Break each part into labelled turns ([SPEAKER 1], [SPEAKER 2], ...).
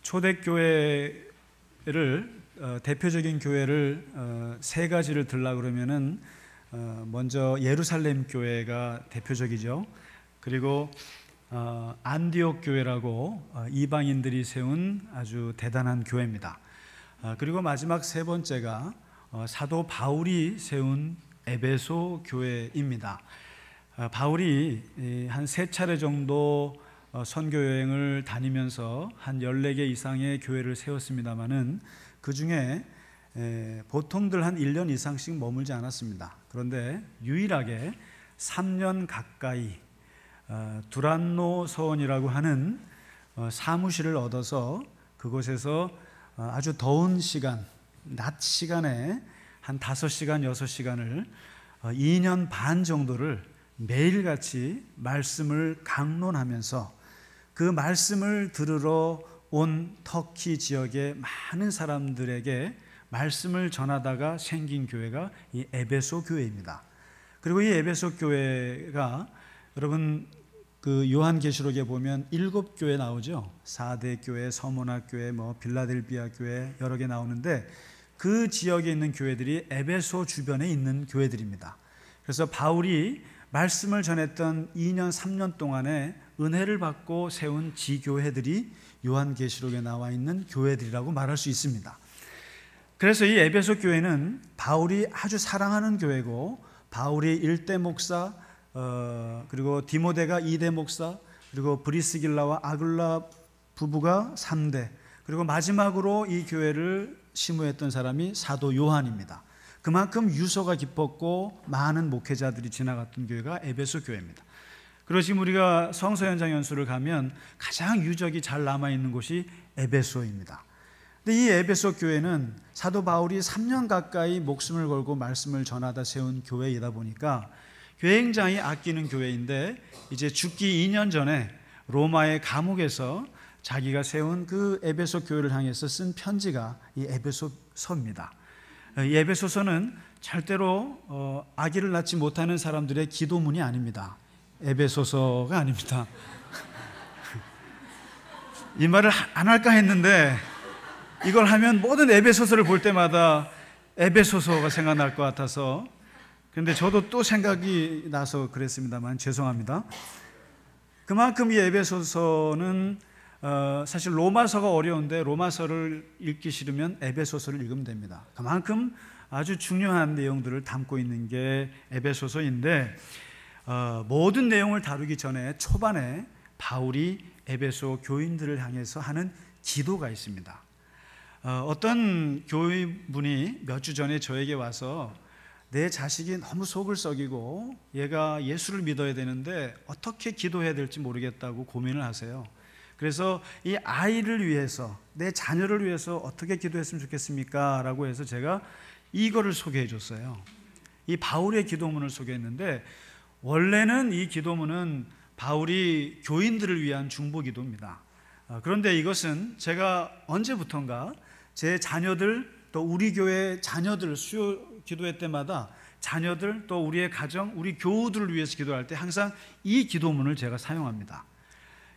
[SPEAKER 1] 초대교회를 대표적인 교회를 세 가지를 들라 그러면은 먼저 예루살렘 교회가 대표적이죠. 그리고 안디옥 교회라고 이방인들이 세운 아주 대단한 교회입니다. 그리고 마지막 세 번째가 사도 바울이 세운 에베소 교회입니다. 바울이 한 세 차례 정도 선교 여행을 다니면서 한 14개 이상의 교회를 세웠습니다마는 그 중에 보통들 한 1년 이상씩 머물지 않았습니다. 그런데 유일하게 3년 가까이 두란노 서원이라고 하는 사무실을 얻어서 그곳에서 아주 더운 시간, 낮 시간에 한 5시간, 6시간을 2년 반 정도를 매일같이 말씀을 강론하면서 그 말씀을 들으러 온 터키 지역의 많은 사람들에게 말씀을 전하다가 생긴 교회가 이 에베소 교회입니다. 그리고 이 에베소 교회가 여러분 그 요한계시록에 보면 7교회 나오죠. 사대 교회, 서모나 교회, 빌라델비아 교회 여러 개 나오는데 그 지역에 있는 교회들이 에베소 주변에 있는 교회들입니다. 그래서 바울이 말씀을 전했던 2년, 3년 동안에 은혜를 받고 세운 지교회들이 요한계시록에 나와 있는 교회들이라고 말할 수 있습니다. 그래서 이 에베소 교회는 바울이 아주 사랑하는 교회고 바울이 1대 목사, 그리고 디모데가 2대 목사, 그리고 브리스길라와 아글라 부부가 3대, 그리고 마지막으로 이 교회를 심우했던 사람이 사도 요한입니다. 그만큼 유서가 깊었고 많은 목회자들이 지나갔던 교회가 에베소 교회입니다. 그리고 지금 우리가 성서 현장 연수를 가면 가장 유적이 잘 남아있는 곳이 에베소입니다. 근데 이 에베소 교회는 사도 바울이 3년 가까이 목숨을 걸고 말씀을 전하다 세운 교회이다 보니까 굉장히 아끼는 교회인데 이제 죽기 2년 전에 로마의 감옥에서 자기가 세운 그 에베소 교회를 향해서 쓴 편지가 이 에베소서입니다. 이 에베소서는 절대로 아기를 낳지 못하는 사람들의 기도문이 아닙니다. 에베소서가 아닙니다. 이 말을 안 할까 했는데 이걸 하면 모든 에베소서를 볼 때마다 에베소서가 생각날 것 같아서, 그런데 저도 또 생각이 나서 그랬습니다만 죄송합니다. 그만큼 이 에베소서는 사실 로마서가 어려운데 로마서를 읽기 싫으면 에베소서를 읽으면 됩니다. 그만큼 아주 중요한 내용들을 담고 있는 게 에베소서인데 모든 내용을 다루기 전에 초반에 바울이 에베소 교인들을 향해서 하는 기도가 있습니다. 어떤 교인분이 몇 주 전에 저에게 와서 내 자식이 너무 속을 썩이고 얘가 예수를 믿어야 되는데 어떻게 기도해야 될지 모르겠다고 고민을 하세요. 그래서 이 아이를 위해서, 내 자녀를 위해서 어떻게 기도했으면 좋겠습니까? 라고 해서 제가 이거를 소개해 줬어요. 이 바울의 기도문을 소개했는데 원래는 이 기도문은 바울이 교인들을 위한 중보 기도입니다. 그런데 이것은 제가 언제부턴가 제 자녀들, 또 우리 교회 자녀들 수요 기도회 때마다 자녀들, 또 우리의 가정, 우리 교우들을 위해서 기도할 때 항상 이 기도문을 제가 사용합니다.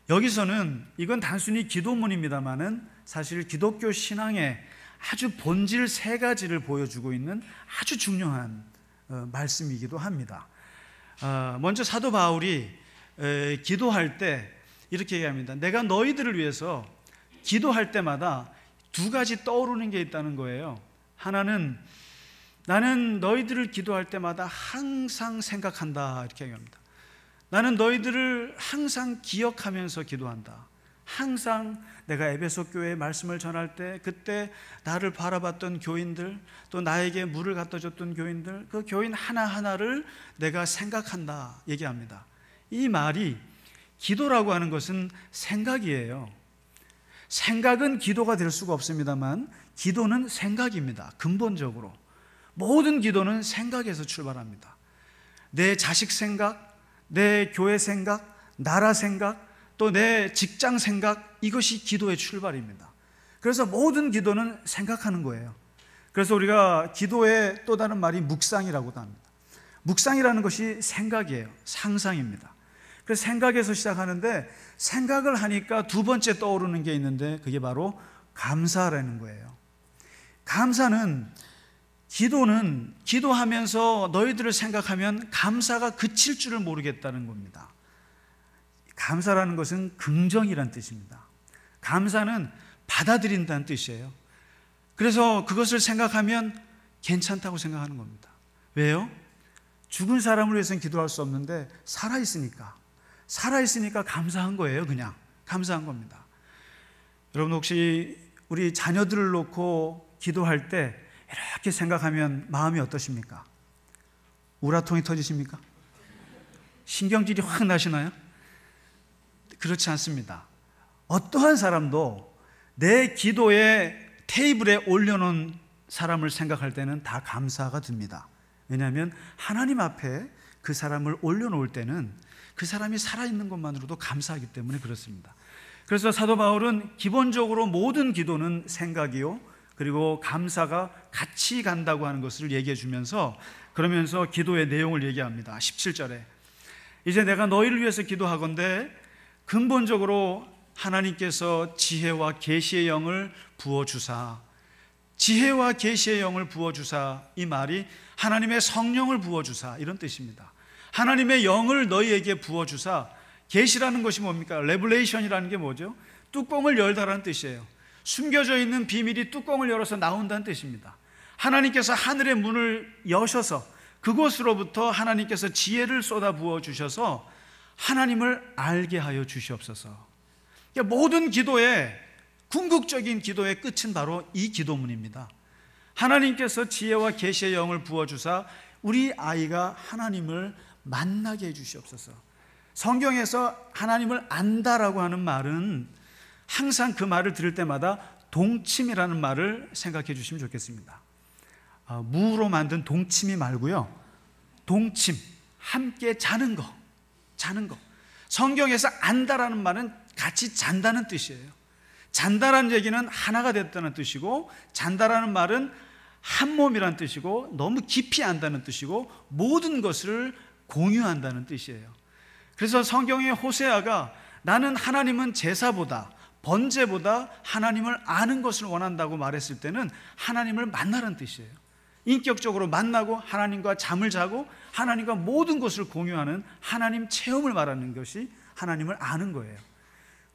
[SPEAKER 1] 여기서는 이건 단순히 기도문입니다만은 사실 기독교 신앙의 아주 본질 3가지를 보여주고 있는 아주 중요한 말씀이기도 합니다. 먼저 사도 바울이 기도할 때 이렇게 얘기합니다. 내가 너희들을 위해서 기도할 때마다 2가지 떠오르는 게 있다는 거예요. 하나는 나는 너희들을 기도할 때마다 항상 생각한다, 이렇게 얘기합니다. 나는 너희들을 항상 기억하면서 기도한다. 항상 내가 에베소 교회에 말씀을 전할 때 그때 나를 바라봤던 교인들, 또 나에게 물을 갖다 줬던 교인들, 그 교인 하나하나를 내가 생각한다 얘기합니다. 이 말이, 기도라고 하는 것은 생각이에요. 생각은 기도가 될 수가 없습니다만 기도는 생각입니다. 근본적으로 모든 기도는 생각에서 출발합니다. 내 자식 생각, 내 교회 생각, 나라 생각, 또 내 직장 생각, 이것이 기도의 출발입니다. 그래서 모든 기도는 생각하는 거예요. 그래서 우리가 기도의 또 다른 말이 묵상이라고도 합니다. 묵상이라는 것이 생각이에요. 상상입니다. 그래서 생각에서 시작하는데 생각을 하니까 두 번째 떠오르는 게 있는데 그게 바로 감사라는 거예요. 감사는 기도는 기도하면서 너희들을 생각하면 감사가 그칠 줄을 모르겠다는 겁니다. 감사라는 것은 긍정이란 뜻입니다. 감사는 받아들인다는 뜻이에요. 그래서 그것을 생각하면 괜찮다고 생각하는 겁니다. 왜요? 죽은 사람을 위해서는 기도할 수 없는데 살아있으니까 감사한 거예요. 그냥 감사한 겁니다. 여러분 혹시 우리 자녀들을 놓고 기도할 때 이렇게 생각하면 마음이 어떠십니까? 우라통이 터지십니까? 신경질이 확 나시나요? 그렇지 않습니다. 어떠한 사람도 내 기도에 테이블에 올려놓은 사람을 생각할 때는 다 감사가 듭니다. 왜냐하면 하나님 앞에 그 사람을 올려놓을 때는 그 사람이 살아있는 것만으로도 감사하기 때문에 그렇습니다. 그래서 사도 바울은 기본적으로 모든 기도는 생각이요, 그리고 감사가 같이 간다고 하는 것을 얘기해 주면서 그러면서 기도의 내용을 얘기합니다. 17절에 이제 내가 너희를 위해서 기도하건대 근본적으로 하나님께서 지혜와 계시의 영을 부어주사, 지혜와 계시의 영을 부어주사, 이 말이 하나님의 성령을 부어주사 이런 뜻입니다. 하나님의 영을 너희에게 부어주사, 계시라는 것이 뭡니까? 레블레이션이라는 게 뭐죠? 뚜껑을 열다라는 뜻이에요. 숨겨져 있는 비밀이 뚜껑을 열어서 나온다는 뜻입니다. 하나님께서 하늘의 문을 여셔서 그곳으로부터 하나님께서 지혜를 쏟아 부어 주셔서 하나님을 알게 하여 주시옵소서. 그러니까 모든 기도의 궁극적인 기도의 끝은 바로 이 기도문입니다. 하나님께서 지혜와 계시의 영을 부어주사 우리 아이가 하나님을 만나게 해주시옵소서. 성경에서 하나님을 안다라고 하는 말은 항상 그 말을 들을 때마다 동침이라는 말을 생각해 주시면 좋겠습니다. 무로 만든 동침이 말고요, 동침, 함께 자는 거. 성경에서 안다라는 말은 같이 잔다는 뜻이에요. 잔다라는 얘기는 하나가 됐다는 뜻이고, 잔다라는 말은 한 몸이라는 뜻이고, 너무 깊이 안다는 뜻이고, 모든 것을 공유한다는 뜻이에요. 그래서 성경의 호세아가 나는 하나님은 제사보다, 번제보다 하나님을 아는 것을 원한다고 말했을 때는 하나님을 만나라는 뜻이에요. 인격적으로 만나고 하나님과 잠을 자고 하나님과 모든 것을 공유하는 하나님 체험을 말하는 것이 하나님을 아는 거예요.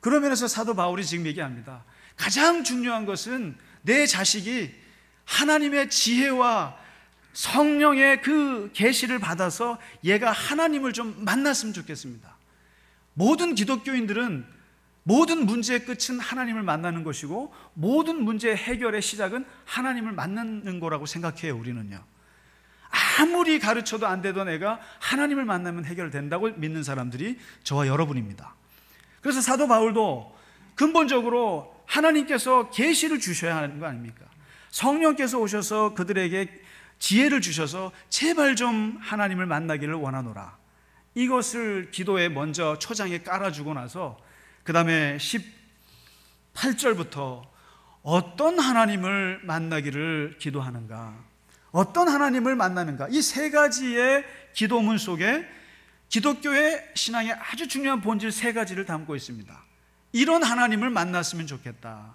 [SPEAKER 1] 그런 면에서 사도 바울이 지금 얘기합니다. 가장 중요한 것은 내 자식이 하나님의 지혜와 성령의 그 계시를 받아서 얘가 하나님을 좀 만났으면 좋겠습니다. 모든 기독교인들은 모든 문제의 끝은 하나님을 만나는 것이고 모든 문제의 해결의 시작은 하나님을 만나는 거라고 생각해요. 우리는요, 아무리 가르쳐도 안 되던 애가 하나님을 만나면 해결된다고 믿는 사람들이 저와 여러분입니다. 그래서 사도 바울도 근본적으로 하나님께서 계시를 주셔야 하는 거 아닙니까? 성령께서 오셔서 그들에게 지혜를 주셔서 제발 좀 하나님을 만나기를 원하노라, 이것을 기도에 먼저 초장에 깔아주고 나서 그 다음에 18절부터 어떤 하나님을 만나기를 기도하는가, 어떤 하나님을 만나는가, 이 세 가지의 기도문 속에 기독교의 신앙의 아주 중요한 본질 세 가지를 담고 있습니다. 이런 하나님을 만났으면 좋겠다.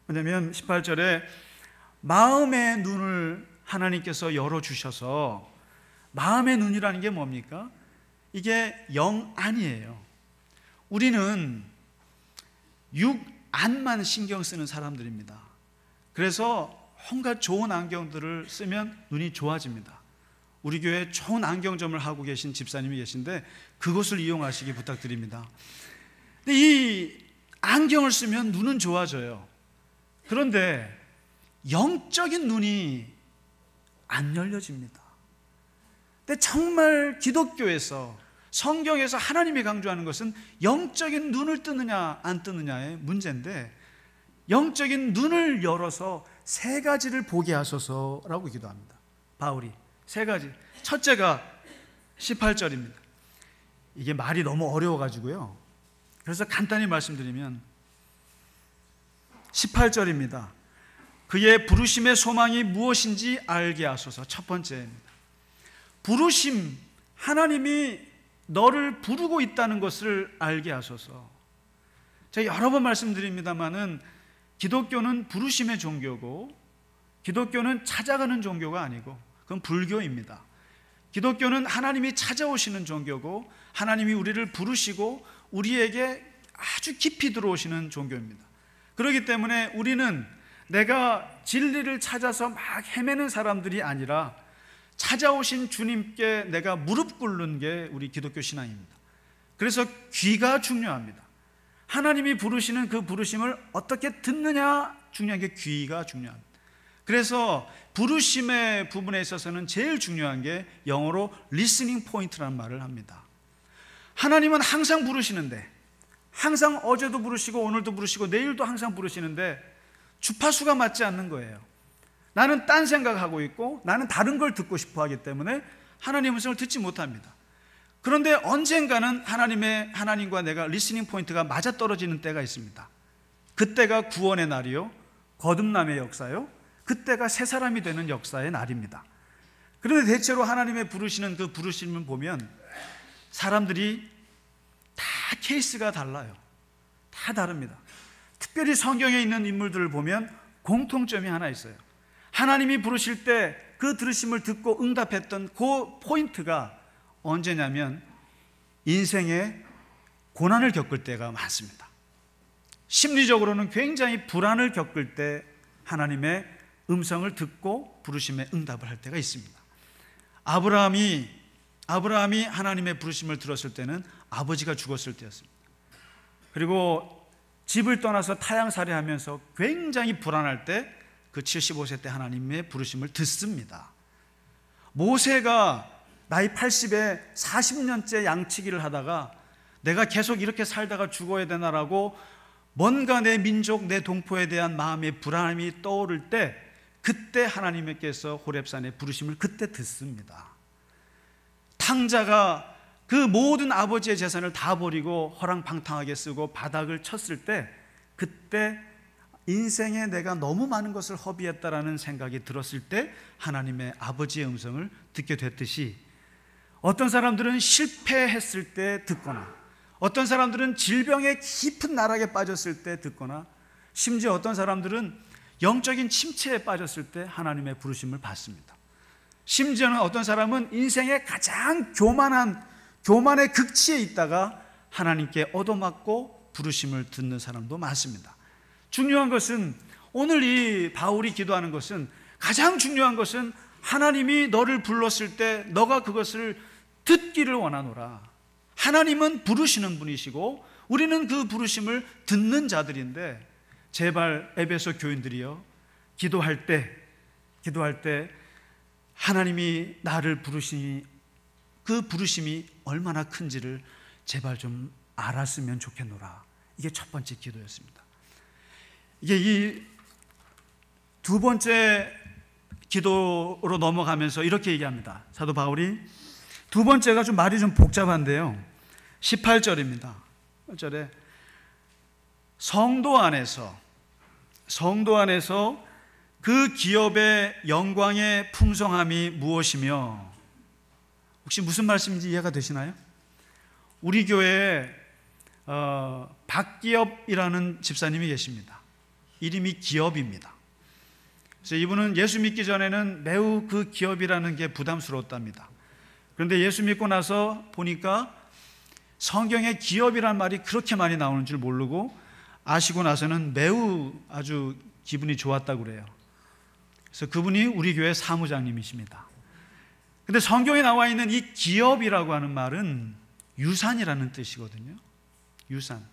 [SPEAKER 1] 왜냐하면 18절에 마음의 눈을 하나님께서 열어주셔서, 마음의 눈이라는 게 뭡니까? 이게 영 안이에요. 우리는 육안만 신경 쓰는 사람들입니다. 그래서 온갖 좋은 안경들을 쓰면 눈이 좋아집니다. 우리 교회에 좋은 안경점을 하고 계신 집사님이 계신데 그것을 이용하시기 부탁드립니다. 근데 이 안경을 쓰면 눈은 좋아져요. 그런데 영적인 눈이 안 열려집니다. 근데 정말 기독교에서, 성경에서 하나님이 강조하는 것은 영적인 눈을 뜨느냐 안 뜨느냐의 문제인데, 영적인 눈을 열어서 세 가지를 보게 하소서라고 기도합니다. 바울이 세 가지. 첫째가 18절입니다. 이게 말이 너무 어려워가지고요, 그래서 간단히 말씀드리면 18절입니다. 그의 부르심의 소망이 무엇인지 알게 하소서. 첫 번째입니다. 부르심, 하나님이 너를 부르고 있다는 것을 알게 하소서. 제가 여러 번 말씀드립니다마는 기독교는 부르심의 종교고 기독교는 찾아가는 종교가 아니고 그건 불교입니다. 기독교는 하나님이 찾아오시는 종교고 하나님이 우리를 부르시고 우리에게 아주 깊이 들어오시는 종교입니다. 그렇기 때문에 우리는 내가 진리를 찾아서 막 헤매는 사람들이 아니라 찾아오신 주님께 내가 무릎 꿇는 게 우리 기독교 신앙입니다. 그래서 귀가 중요합니다. 하나님이 부르시는 그 부르심을 어떻게 듣느냐 중요한 게 귀가 중요합니다. 그래서 부르심의 부분에 있어서는 제일 중요한 게 영어로 listening point라는 말을 합니다. 하나님은 항상 부르시는데, 항상 어제도 부르시고 오늘도 부르시고 내일도 항상 부르시는데 주파수가 맞지 않는 거예요. 나는 딴 생각하고 있고 나는 다른 걸 듣고 싶어 하기 때문에 하나님의 음성을 듣지 못합니다. 그런데 언젠가는 하나님과 내가 리스닝 포인트가 맞아떨어지는 때가 있습니다. 그때가 구원의 날이요, 거듭남의 역사요, 그때가 새 사람이 되는 역사의 날입니다. 그런데 대체로 하나님의 부르시는 그 부르심을 보면 사람들이 다 케이스가 달라요. 다 다릅니다. 특별히 성경에 있는 인물들을 보면 공통점이 하나 있어요. 하나님이 부르실 때 그 들으심을 듣고 응답했던 그 포인트가 언제냐면 인생에 고난을 겪을 때가 많습니다. 심리적으로는 굉장히 불안을 겪을 때 하나님의 음성을 듣고 부르심에 응답을 할 때가 있습니다. 아브라함이 하나님의 부르심을 들었을 때는 아버지가 죽었을 때였습니다. 그리고 집을 떠나서 타향살이하면서 굉장히 불안할 때 그 75세 때 하나님의 부르심을 듣습니다. 모세가 나이 80에 40년째 양치기를 하다가 내가 계속 이렇게 살다가 죽어야 되나라고 뭔가 내 민족, 내 동포에 대한 마음의 불안함이 떠오를 때 그때 하나님께서 호렙산의 부르심을 그때 듣습니다. 탕자가 그 모든 아버지의 재산을 다 버리고 허랑방탕하게 쓰고 바닥을 쳤을 때 그때 인생에 내가 너무 많은 것을 허비했다라는 생각이 들었을 때 하나님의 아버지의 음성을 듣게 됐듯이 어떤 사람들은 실패했을 때 듣거나 어떤 사람들은 질병의 깊은 나락에 빠졌을 때 듣거나 심지어 어떤 사람들은 영적인 침체에 빠졌을 때 하나님의 부르심을 받습니다. 심지어는 어떤 사람은 인생의 가장 교만의 극치에 있다가 하나님께 얻어맞고 부르심을 듣는 사람도 많습니다. 중요한 것은 오늘 이 바울이 기도하는 것은 가장 중요한 것은 하나님이 너를 불렀을 때 너가 그것을 듣기를 원하노라. 하나님은 부르시는 분이시고 우리는 그 부르심을 듣는 자들인데 제발 에베소 교인들이여 기도할 때 하나님이 나를 부르시니 그 부르심이 얼마나 큰지를 제발 좀 알았으면 좋겠노라. 이게 첫 번째 기도였습니다. 이게 이 두 번째 기도로 넘어가면서 이렇게 얘기합니다. 사도 바울이 두 번째가 좀 말이 좀 복잡한데요. 18절입니다. 18절에 성도 안에서 그 기업의 영광의 풍성함이 무엇이며, 혹시 무슨 말씀인지 이해가 되시나요? 우리 교회에 박기업이라는 집사님이 계십니다. 이름이 기업입니다. 그래서 이분은 예수 믿기 전에는 매우 그 기업이라는 게 부담스러웠답니다. 그런데 예수 믿고 나서 보니까 성경에 기업이란 말이 그렇게 많이 나오는 줄 모르고 아시고 나서는 매우 아주 기분이 좋았다고 그래요. 그래서 그분이 우리 교회 사무장님이십니다. 근데 성경에 나와 있는 이 기업이라고 하는 말은 유산이라는 뜻이거든요. 유산.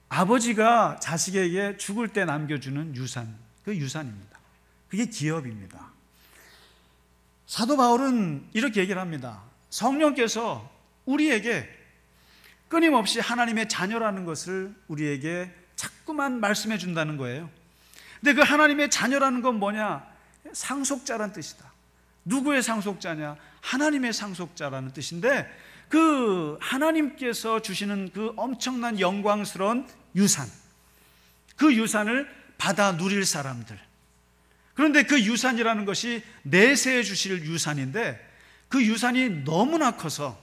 [SPEAKER 1] 아버지가 자식에게 죽을 때 남겨주는 유산, 그 유산입니다. 그게 기업입니다. 사도 바울은 이렇게 얘기를 합니다. 성령께서 우리에게 끊임없이 하나님의 자녀라는 것을 우리에게 자꾸만 말씀해 준다는 거예요. 근데 그 하나님의 자녀라는 건 뭐냐? 상속자라는 뜻이다. 누구의 상속자냐? 하나님의 상속자라는 뜻인데 그 하나님께서 주시는 그 엄청난 영광스러운 유산, 그 유산을 받아 누릴 사람들. 그런데 그 유산이라는 것이 내세해 주실 유산인데 그 유산이 너무나 커서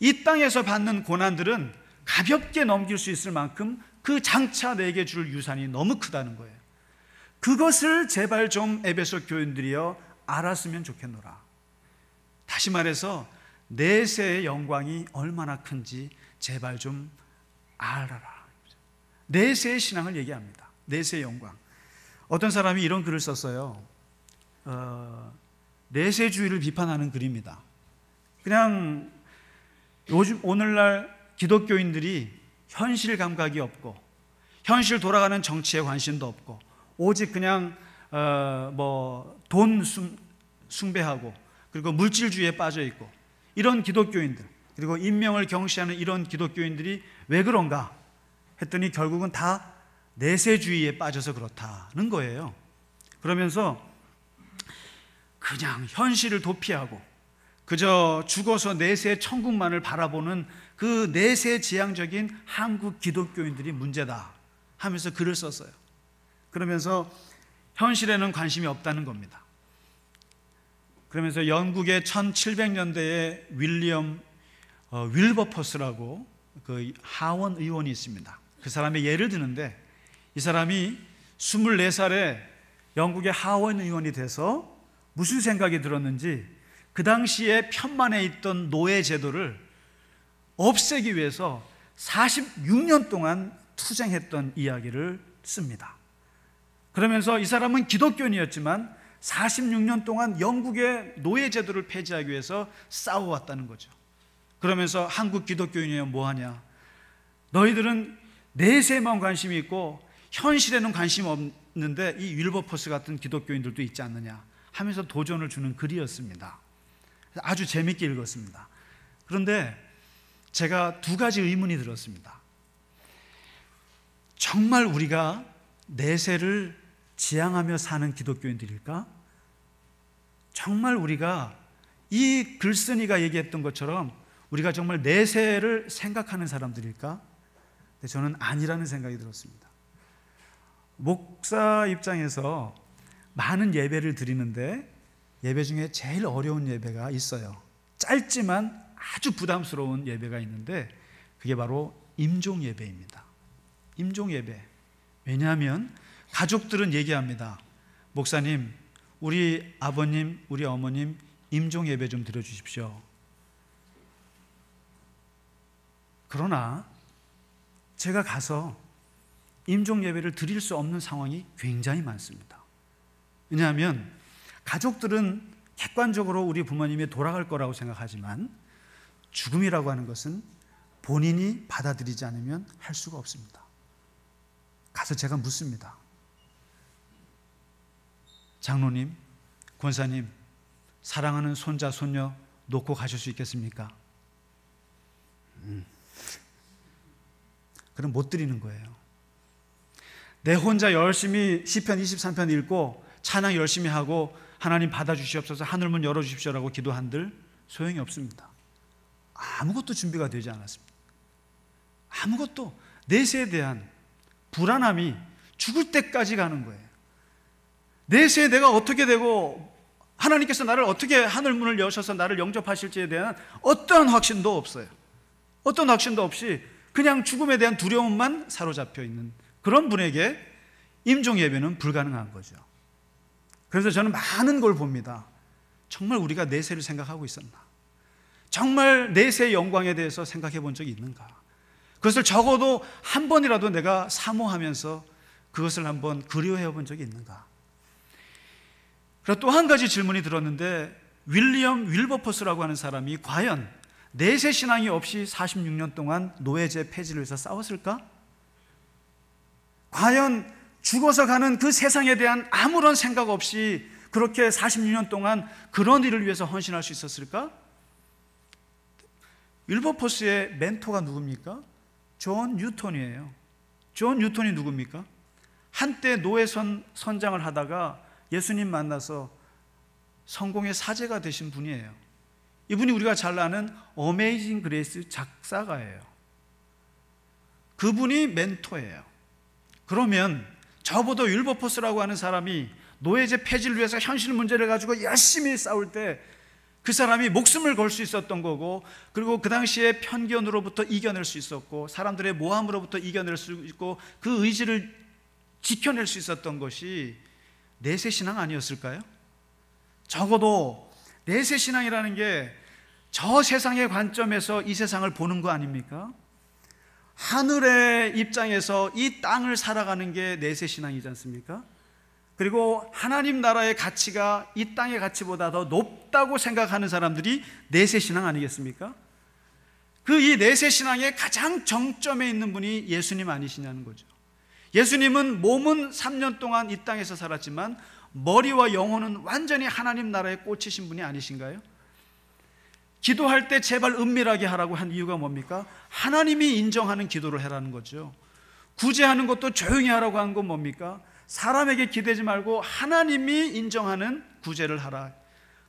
[SPEAKER 1] 이 땅에서 받는 고난들은 가볍게 넘길 수 있을 만큼 그 장차 내게 줄 유산이 너무 크다는 거예요. 그것을 제발 좀 에베소 교인들이여 알았으면 좋겠노라. 다시 말해서 내세의 영광이 얼마나 큰지 제발 좀 알아라. 내세의 신앙을 얘기합니다. 내세의 영광. 어떤 사람이 이런 글을 썼어요. 내세주의를 비판하는 글입니다. 그냥 요즘 오늘날 기독교인들이 현실 감각이 없고 현실 돌아가는 정치에 관심도 없고 오직 그냥 돈 숭배하고 그리고 물질주의에 빠져 있고 이런 기독교인들, 그리고 인명을 경시하는 이런 기독교인들이 왜 그런가 했더니 결국은 다 내세주의에 빠져서 그렇다는 거예요. 그러면서 그냥 현실을 도피하고 그저 죽어서 내세 천국만을 바라보는 그 내세지향적인 한국 기독교인들이 문제다 하면서 글을 썼어요. 그러면서 현실에는 관심이 없다는 겁니다. 그러면서 영국의 1700년대에 윌리엄 윌버퍼스라고 그 하원 의원이 있습니다. 그 사람의 예를 드는데, 이 사람이 24살에 영국의 하원 의원이 돼서 무슨 생각이 들었는지 그 당시에 편만에 있던 노예 제도를 없애기 위해서 46년 동안 투쟁했던 이야기를 씁니다. 그러면서 이 사람은 기독교인이었지만 46년 동안 영국의 노예 제도를 폐지하기 위해서 싸워왔다는 거죠. 그러면서 한국 기독교인이면 뭐하냐, 너희들은 내세만 관심이 있고 현실에는 관심 없는데 이 윌버퍼스 같은 기독교인들도 있지 않느냐 하면서 도전을 주는 글이었습니다. 아주 재밌게 읽었습니다. 그런데 제가 두 가지 의문이 들었습니다. 정말 우리가 내세를 지향하며 사는 기독교인들일까? 정말 우리가 이 글쓴이가 얘기했던 것처럼 우리가 정말 내세를 생각하는 사람들일까? 저는 아니라는 생각이 들었습니다. 목사 입장에서 많은 예배를 드리는데 예배 중에 제일 어려운 예배가 있어요. 짧지만 아주 부담스러운 예배가 있는데 그게 바로 임종 예배입니다. 임종 예배. 왜냐하면 가족들은 얘기합니다. 목사님, 우리 아버님, 우리 어머님 임종 예배 좀 드려주십시오. 그러나 제가 가서 임종 예배를 드릴 수 없는 상황이 굉장히 많습니다. 왜냐하면 가족들은 객관적으로 우리 부모님이 돌아갈 거라고 생각하지만 죽음이라고 하는 것은 본인이 받아들이지 않으면 할 수가 없습니다. 가서 제가 묻습니다. 장로님, 권사님, 사랑하는 손자, 손녀 놓고 가실 수 있겠습니까? 그럼 못 드리는 거예요. 내 혼자 열심히 시편 23편 읽고 찬양 열심히 하고 하나님 받아주시옵소서, 하늘문 열어주십시오라고 기도한들 소용이 없습니다. 아무것도 준비가 되지 않았습니다. 아무것도. 내세에 대한 불안함이 죽을 때까지 가는 거예요. 내세에 내가 어떻게 되고 하나님께서 나를 어떻게 하늘문을 여셔서 나를 영접하실지에 대한 어떠한 확신도 없어요. 어떤 확신도 없이 그냥 죽음에 대한 두려움만 사로잡혀 있는 그런 분에게 임종 예배는 불가능한 거죠. 그래서 저는 많은 걸 봅니다. 정말 우리가 내세를 생각하고 있었나? 정말 내세의 영광에 대해서 생각해 본 적이 있는가? 그것을 적어도 한 번이라도 내가 사모하면서 그것을 한번 그리워해 본 적이 있는가? 그리고 또 한 가지 질문이 들었는데, 윌리엄 윌버퍼스라고 하는 사람이 과연 내세 신앙이 없이 46년 동안 노예제 폐지를 위해서 싸웠을까? 과연 죽어서 가는 그 세상에 대한 아무런 생각 없이 그렇게 46년 동안 그런 일을 위해서 헌신할 수 있었을까? 윌버퍼스의 멘토가 누굽니까? 존 뉴턴이에요. 존 뉴턴이 누굽니까? 한때 노예 선장을 하다가 예수님 만나서 성공의 사제가 되신 분이에요. 이분이 우리가 잘 아는 어메이징 그레이스 작사가예요. 그분이 멘토예요. 그러면 저보다 윌버퍼스라고 하는 사람이 노예제 폐지를 위해서 현실 문제를 가지고 열심히 싸울 때 그 사람이 목숨을 걸 수 있었던 거고, 그리고 그 당시에 편견으로부터 이겨낼 수 있었고, 사람들의 모함으로부터 이겨낼 수 있고, 그 의지를 지켜낼 수 있었던 것이 내세신앙 아니었을까요? 적어도 내세신앙이라는 게 저 세상의 관점에서 이 세상을 보는 거 아닙니까? 하늘의 입장에서 이 땅을 살아가는 게 내세신앙이지 않습니까? 그리고 하나님 나라의 가치가 이 땅의 가치보다 더 높다고 생각하는 사람들이 내세신앙 아니겠습니까? 그 이 내세신앙의 가장 정점에 있는 분이 예수님 아니시냐는 거죠. 예수님은 몸은 3년 동안 이 땅에서 살았지만 머리와 영혼은 완전히 하나님 나라에 꽂히신 분이 아니신가요? 기도할 때 제발 은밀하게 하라고 한 이유가 뭡니까? 하나님이 인정하는 기도를 하라는 거죠. 구제하는 것도 조용히 하라고 한 건 뭡니까? 사람에게 기대지 말고 하나님이 인정하는 구제를 하라.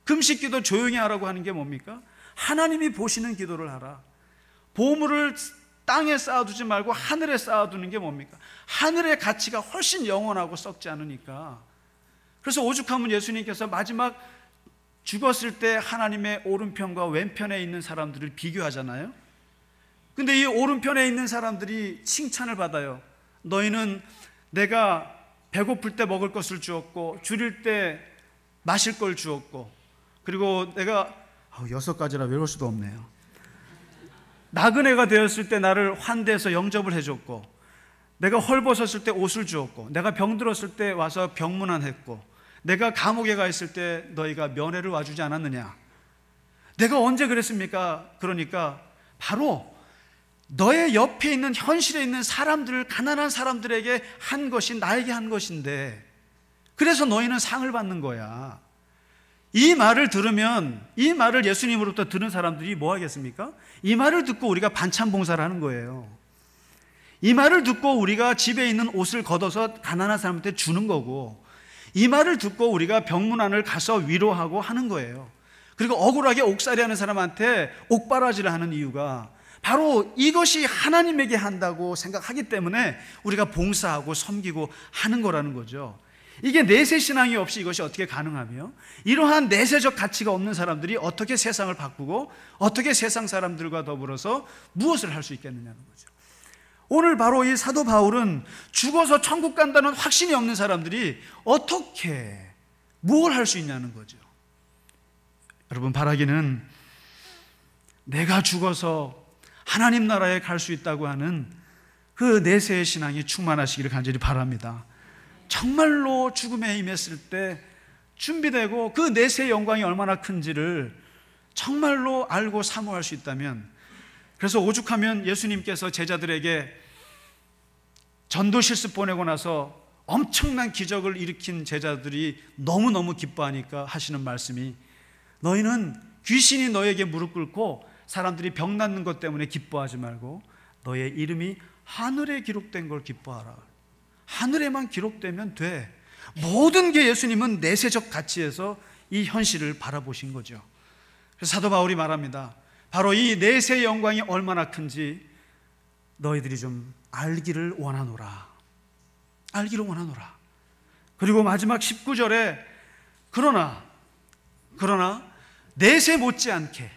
[SPEAKER 1] 금식기도 조용히 하라고 하는 게 뭡니까? 하나님이 보시는 기도를 하라. 보물을 땅에 쌓아두지 말고 하늘에 쌓아두는 게 뭡니까? 하늘의 가치가 훨씬 영원하고 썩지 않으니까. 그래서 오죽하면 예수님께서 마지막 죽었을 때 하나님의 오른편과 왼편에 있는 사람들을 비교하잖아요. 근데 이 오른편에 있는 사람들이 칭찬을 받아요. 너희는 내가 배고플 때 먹을 것을 주었고, 줄일 때 마실 걸 주었고, 그리고 내가 6가지라 외울 수도 없네요. 나그네가 되었을 때 나를 환대해서 영접을 해줬고, 내가 헐벗었을 때 옷을 주었고, 내가 병들었을 때 와서 병문안했고, 내가 감옥에 가 있을 때 너희가 면회를 와주지 않았느냐? 내가 언제 그랬습니까? 그러니까 바로 너의 옆에 있는 현실에 있는 사람들, 가난한 사람들에게 한 것이 나에게 한 것인데, 그래서 너희는 상을 받는 거야. 이 말을 들으면, 이 말을 예수님으로부터 들은 사람들이 뭐 하겠습니까? 이 말을 듣고 우리가 반찬 봉사를 하는 거예요. 이 말을 듣고 우리가 집에 있는 옷을 걷어서 가난한 사람한테 주는 거고, 이 말을 듣고 우리가 병문안을 가서 위로하고 하는 거예요. 그리고 억울하게 옥살이하는 사람한테 옥바라지를 하는 이유가 바로 이것이 하나님에게 한다고 생각하기 때문에 우리가 봉사하고 섬기고 하는 거라는 거죠. 이게 내세신앙이 없이 이것이 어떻게 가능하며, 이러한 내세적 가치가 없는 사람들이 어떻게 세상을 바꾸고 어떻게 세상 사람들과 더불어서 무엇을 할 수 있겠느냐는 거죠. 오늘 바로 이 사도 바울은 죽어서 천국 간다는 확신이 없는 사람들이 어떻게 뭘 할 수 있냐는 거죠. 여러분, 바라기는 내가 죽어서 하나님 나라에 갈 수 있다고 하는 그 내세의 신앙이 충만하시기를 간절히 바랍니다. 정말로 죽음에 임했을 때 준비되고 그 내세의 영광이 얼마나 큰지를 정말로 알고 사모할 수 있다면, 그래서 오죽하면 예수님께서 제자들에게 전도 실습 보내고 나서 엄청난 기적을 일으킨 제자들이 너무너무 기뻐하니까 하시는 말씀이, 너희는 귀신이 너에게 무릎 꿇고 사람들이 병 낫는 것 때문에 기뻐하지 말고 너의 이름이 하늘에 기록된 걸 기뻐하라. 하늘에만 기록되면 돼. 모든 게 예수님은 내세적 가치에서 이 현실을 바라보신 거죠. 그래서 사도 바울이 말합니다. 바로 이 내세의 영광이 얼마나 큰지 너희들이 좀 알기를 원하노라. 알기를 원하노라. 그리고 마지막 19절에 그러나 내세 못지않게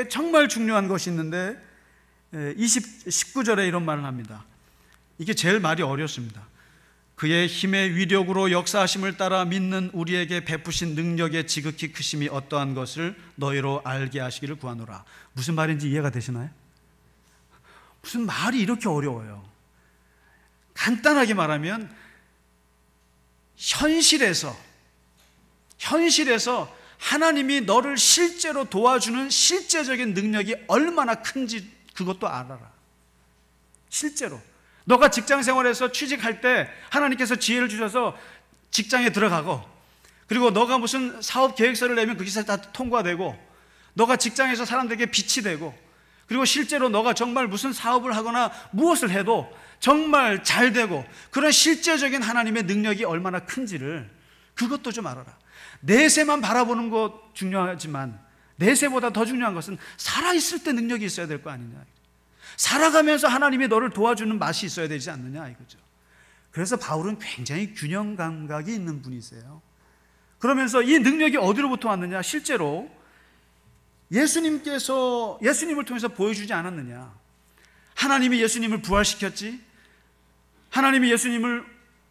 [SPEAKER 1] 정말 중요한 것이 있는데 19절에 이런 말을 합니다. 이게 제일 말이 어렵습니다. 그의 힘의 위력으로 역사하심을 따라 믿는 우리에게 베푸신 능력의 지극히 크심이 어떠한 것을 너희로 알게 하시기를 구하노라. 무슨 말인지 이해가 되시나요? 무슨 말이 이렇게 어려워요. 간단하게 말하면 현실에서 하나님이 너를 실제로 도와주는 실제적인 능력이 얼마나 큰지 그것도 알아라. 실제로 너가 직장 생활에서 취직할 때 하나님께서 지혜를 주셔서 직장에 들어가고, 그리고 너가 무슨 사업 계획서를 내면 그게 다 통과되고, 너가 직장에서 사람들에게 빛이 되고, 그리고 실제로 너가 정말 무슨 사업을 하거나 무엇을 해도 정말 잘 되고, 그런 실제적인 하나님의 능력이 얼마나 큰지를 그것도 좀 알아라. 내세만 바라보는 것 중요하지만 내세보다 더 중요한 것은 살아있을 때 능력이 있어야 될 거 아니냐. 살아가면서 하나님이 너를 도와주는 맛이 있어야 되지 않느냐 이거죠. 그래서 바울은 굉장히 균형 감각이 있는 분이세요. 그러면서 이 능력이 어디로부터 왔느냐? 실제로 예수님을 통해서 보여주지 않았느냐? 하나님이 예수님을 부활시켰지, 하나님이 예수님을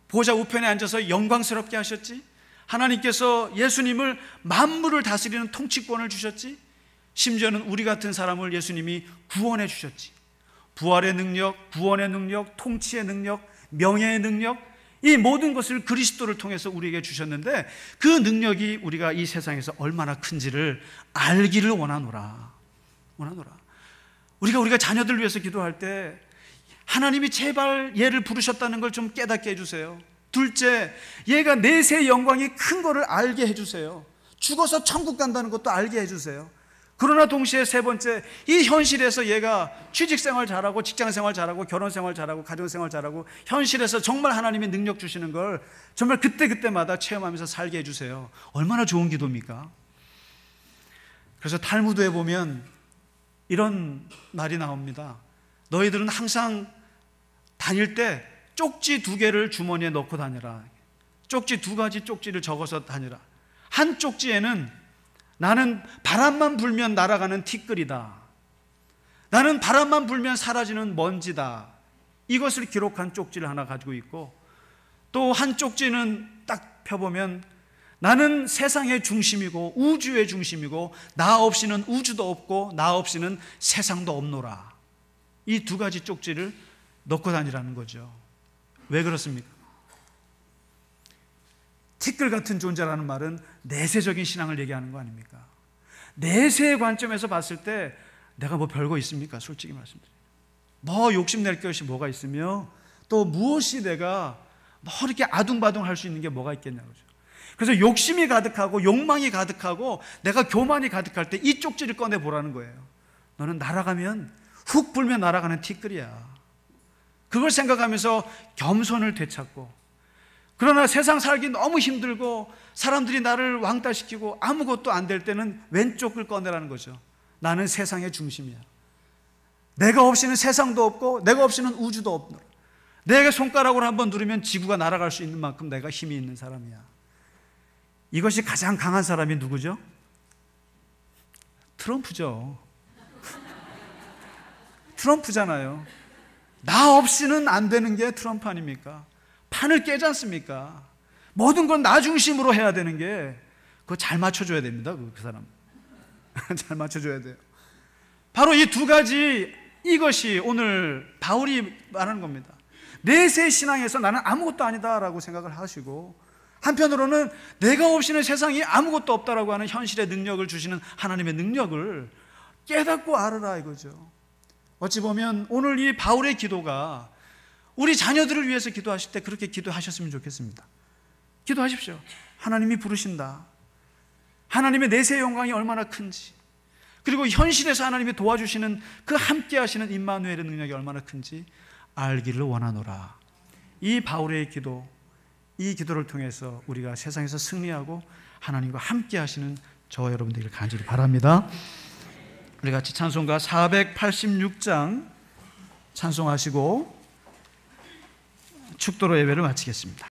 [SPEAKER 1] 보좌 우편에 앉아서 영광스럽게 하셨지, 하나님께서 예수님을 만물을 다스리는 통치권을 주셨지, 심지어는 우리 같은 사람을 예수님이 구원해 주셨지. 부활의 능력, 구원의 능력, 통치의 능력, 명예의 능력, 이 모든 것을 그리스도를 통해서 우리에게 주셨는데, 그 능력이 우리가 이 세상에서 얼마나 큰지를 알기를 원하노라. 우리가 자녀들 위해서 기도할 때 하나님이 제발 얘를 부르셨다는 걸 좀 깨닫게 해주세요. 둘째, 얘가 내세의 영광이 큰 거를 알게 해주세요. 죽어서 천국 간다는 것도 알게 해주세요. 그러나 동시에 세 번째, 이 현실에서 얘가 취직생활 잘하고, 직장생활 잘하고, 결혼생활 잘하고, 가정생활 잘하고, 현실에서 정말 하나님이 능력 주시는 걸 정말 그때마다 체험하면서 살게 해주세요. 얼마나 좋은 기도입니까? 그래서 탈무드에 보면 이런 말이 나옵니다. 너희들은 항상 다닐 때 쪽지 2개를 주머니에 넣고 다니라. 쪽지 2가지 쪽지를 적어서 다니라. 한 쪽지에는 나는 바람만 불면 날아가는 티끌이다, 나는 바람만 불면 사라지는 먼지다, 이것을 기록한 쪽지를 하나 가지고 있고, 또 한 쪽지는 딱 펴보면 나는 세상의 중심이고 우주의 중심이고 나 없이는 우주도 없고 나 없이는 세상도 없노라. 이 2가지 쪽지를 넣고 다니라는 거죠. 왜 그렇습니까? 티끌 같은 존재라는 말은 내세적인 신앙을 얘기하는 거 아닙니까? 내세의 관점에서 봤을 때 내가 뭐 별거 있습니까? 솔직히 말씀드려요. 뭐 욕심낼 것이 뭐가 있으며, 또 무엇이 내가 뭐 이렇게 아둥바둥 할 수 있는 게 뭐가 있겠냐고요. 그래서 욕심이 가득하고 욕망이 가득하고 내가 교만이 가득할 때 이 쪽지를 꺼내 보라는 거예요. 너는 날아가면, 훅 불면 날아가는 티끌이야. 그걸 생각하면서 겸손을 되찾고, 그러나 세상 살기 너무 힘들고 사람들이 나를 왕따시키고 아무것도 안 될 때는 왼쪽을 꺼내라는 거죠. 나는 세상의 중심이야. 내가 없이는 세상도 없고 내가 없이는 우주도 없노라. 내가 손가락으로 한번 누르면 지구가 날아갈 수 있는 만큼 내가 힘이 있는 사람이야. 이것이 가장 강한 사람이 누구죠? 트럼프죠. 트럼프잖아요. 나 없이는 안 되는 게 트럼프 아닙니까? 판을 깨지 않습니까? 모든 건 나 중심으로 해야 되는 게, 그거 잘 맞춰줘야 됩니다. 그 사람 잘 맞춰줘야 돼요. 바로 이 2가지, 이것이 오늘 바울이 말하는 겁니다. 내세 신앙에서 나는 아무것도 아니다라고 생각을 하시고, 한편으로는 내가 없이는 세상이 아무것도 없다라고 하는 현실의 능력을 주시는 하나님의 능력을 깨닫고 알아라 이거죠. 어찌 보면 오늘 이 바울의 기도가 우리 자녀들을 위해서 기도하실 때 그렇게 기도하셨으면 좋겠습니다. 기도하십시오. 하나님이 부르신다. 하나님의 내세의 영광이 얼마나 큰지, 그리고 현실에서 하나님이 도와주시는 그 함께 하시는 임마누엘의 능력이 얼마나 큰지 알기를 원하노라. 이 바울의 기도, 이 기도를 통해서 우리가 세상에서 승리하고 하나님과 함께 하시는 저와 여러분들을 간절히 바랍니다. 우리 같이 찬송가 486장 찬송하시고 축도로 예배를 마치겠습니다.